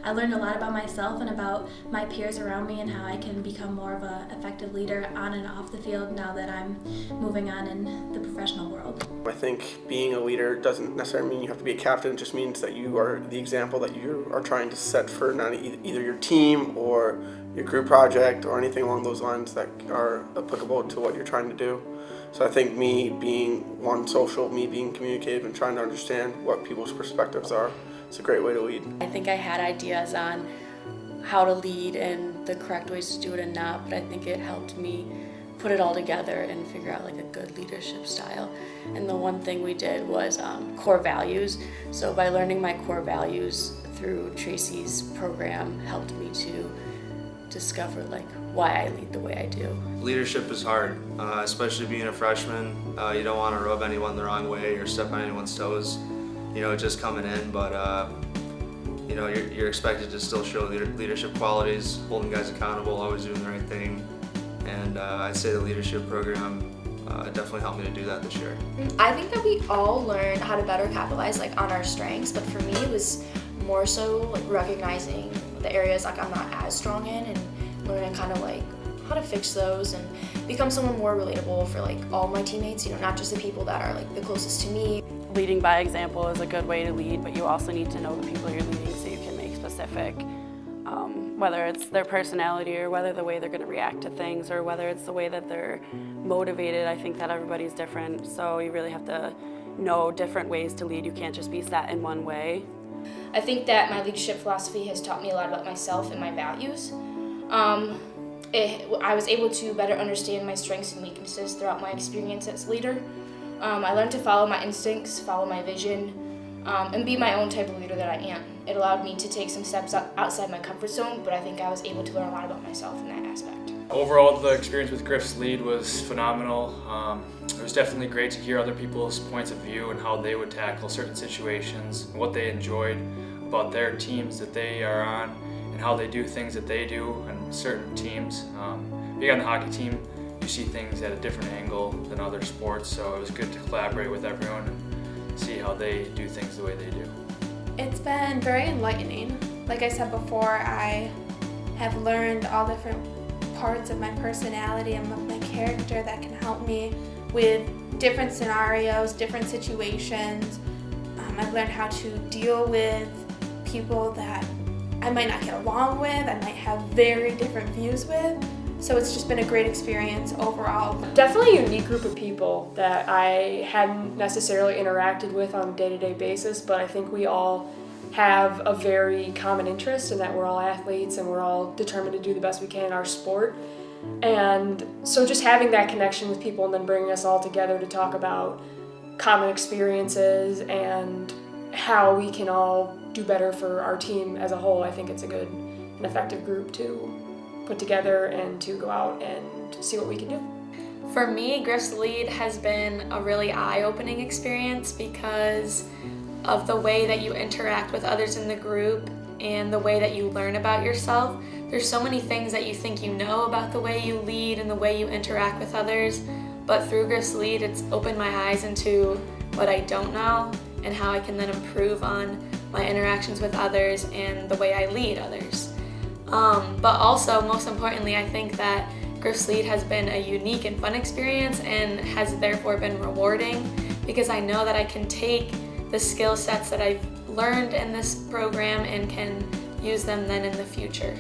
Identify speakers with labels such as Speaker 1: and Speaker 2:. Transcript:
Speaker 1: I learned a lot about myself and about my peers around me and how I can become more of an effective leader on and off the field now that I'm moving on in the professional world.
Speaker 2: I think being a leader doesn't necessarily mean you have to be a captain. It just means that you are the example that you are trying to set for not either your team or your group project or anything along those lines that are applicable to what you're trying to do. So I think me being social, me being communicative and trying to understand what people's perspectives are, it's a great way to lead.
Speaker 3: I think I had ideas on how to lead and the correct ways to do it and not, but I think it helped me put it all together and figure out like a good leadership style. And the one thing we did was core values. So by learning my core values through Tracy's program helped me to discover like why I lead the way I do.
Speaker 4: Leadership is hard, especially being a freshman. You don't want to rub anyone the wrong way or step on anyone's toes, just coming in, but you're expected to still show leadership qualities, holding guys accountable, always doing the right thing. And I'd say the leadership program definitely helped me to do that this year.
Speaker 5: I think that we all learned how to better capitalize on our strengths, but for me it was more so recognizing the areas I'm not as strong in and learning kind of how to fix those and become someone more relatable for all my teammates, not just the people that are the closest to me.
Speaker 6: Leading by example is a good way to lead, but you also need to know the people you're leading so you can make specific, whether it's their personality or whether the way they're going to react to things or whether it's the way that they're motivated. I think that everybody's different, so you really have to know different ways to lead. You can't just be set in one way.
Speaker 7: I think that my leadership philosophy has taught me a lot about myself and my values. I was able to better understand my strengths and weaknesses throughout my experience as a leader. I learned to follow my instincts, follow my vision, and be my own type of leader that I am. It allowed me to take some steps outside my comfort zone, but I think I was able to learn a lot about myself in that aspect.
Speaker 8: Overall, the experience with Griff's lead was phenomenal. It was definitely great to hear other people's points of view and how they would tackle certain situations, and what they enjoyed about their teams that they are on, and how they do things that they do in certain teams. Being on the hockey team, you see things at a different angle than other sports, so it was good to collaborate with everyone and see how they do things the way they do.
Speaker 9: It's been very enlightening. Like I said before, I have learned all different parts of my personality and of my character that can help me with different scenarios, different situations. I've learned how to deal with people that I might not get along with, I might have very different views with. So it's just been a great experience overall.
Speaker 10: Definitely a unique group of people that I hadn't necessarily interacted with on a day-to-day basis, but I think we all have a very common interest in that we're all athletes and we're all determined to do the best we can in our sport. And so just having that connection with people and then bringing us all together to talk about common experiences and how we can all do better for our team as a whole, I think it's a good and effective group to put together and to go out and see what we can do.
Speaker 3: For me, Griff's lead has been a really eye-opening experience because of the way that you interact with others in the group and the way that you learn about yourself. There's so many things that you think you know about the way you lead and the way you interact with others, but through Griff's lead, it's opened my eyes into what I don't know and how I can then improve on my interactions with others and the way I lead others. But also, most importantly, I think that Griff's lead has been a unique and fun experience and has therefore been rewarding because I know that I can take the skill sets that I've learned in this program and can use them then in the future.